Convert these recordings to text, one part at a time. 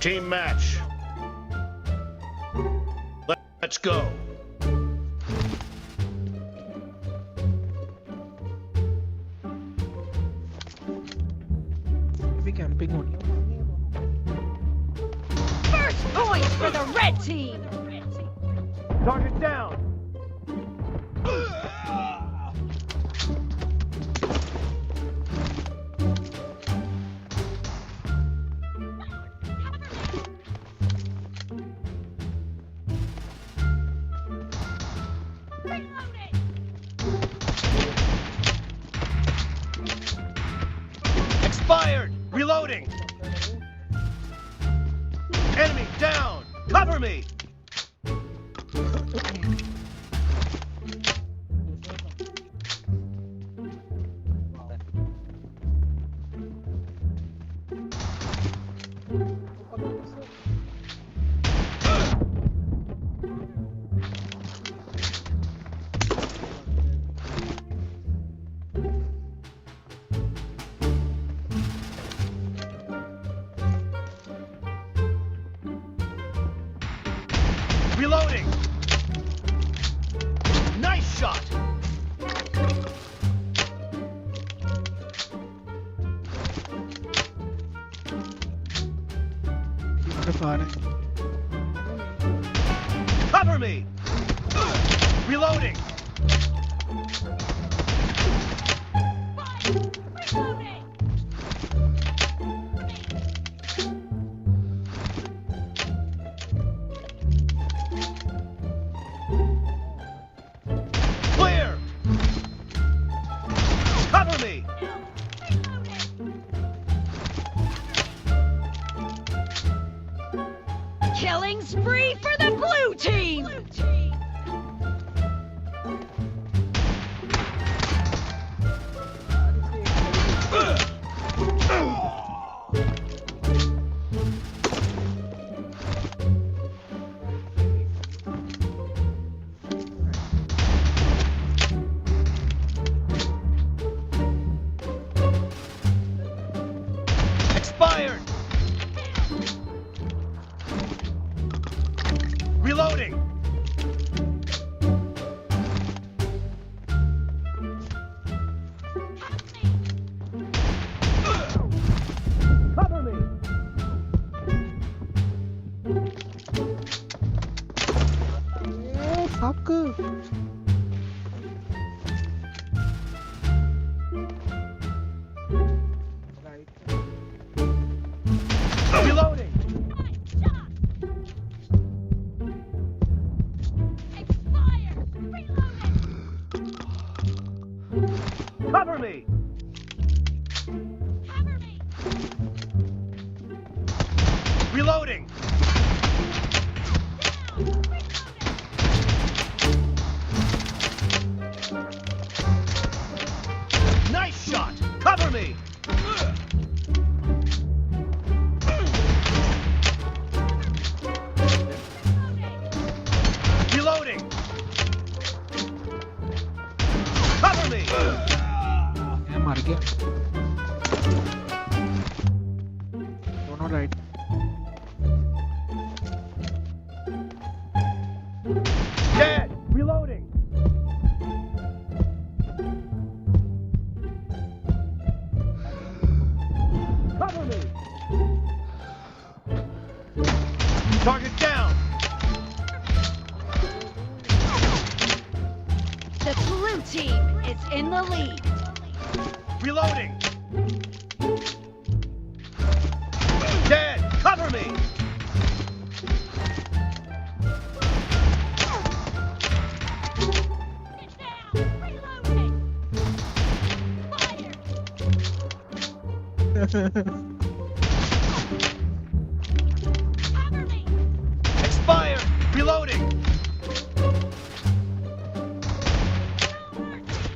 Team match. Let's go. Be camping only. First point for the red team. Target down. Expired! Reloading! Enemy down! Cover me! Reloading! Nice shot! Cover me! Reloading! Clear! Cover me! Killing spree for the blue team. Expired! Reloading! Cover me! Fuck. Reloading! Cover me! Reloading! Nice shot! Cover me! Reloading! Cover me! मैं मर गया दोनों right Dead! Reloading! Cover me! Target down! The blue team is in the lead. Reloading! Dead! Cover me! Expired! Reloading!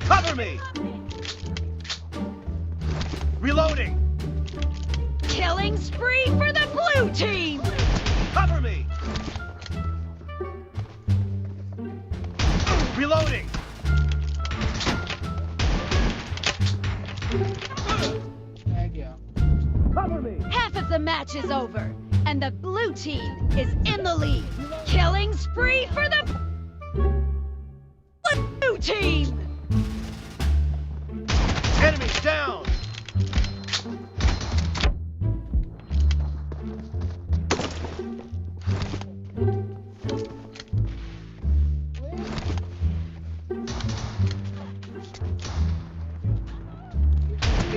Cover me! Reloading! Killing spree for the blue team. Cover me! Reloading! रह गया Cover me! Half of the match is over, And the blue team is in the lead. Killing spree for the blue team! Enemies down!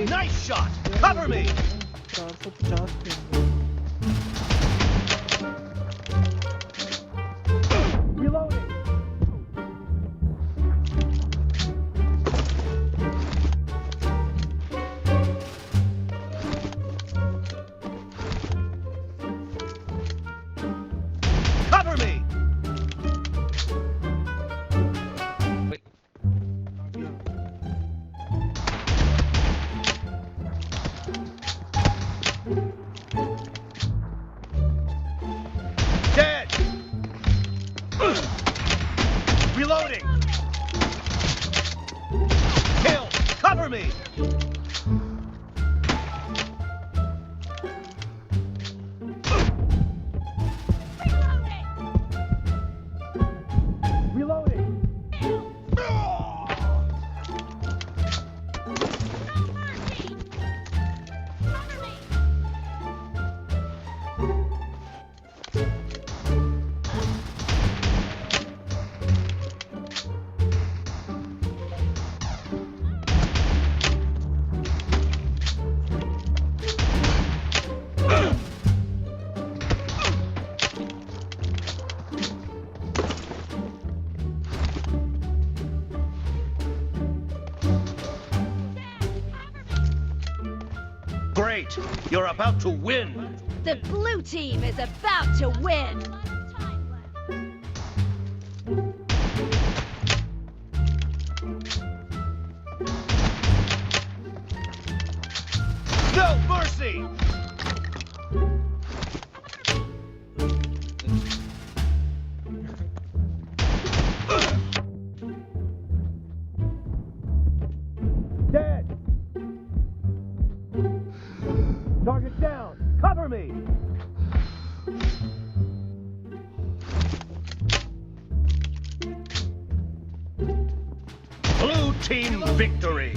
Nice shot! Cover me! 450 पे Reloading! Cover me! Dead! Reloading! Kill! Cover me! Reloading! Great! You're about to win! The blue team is about to win. No mercy! Dead! Target down! Cover me! Blue team victory!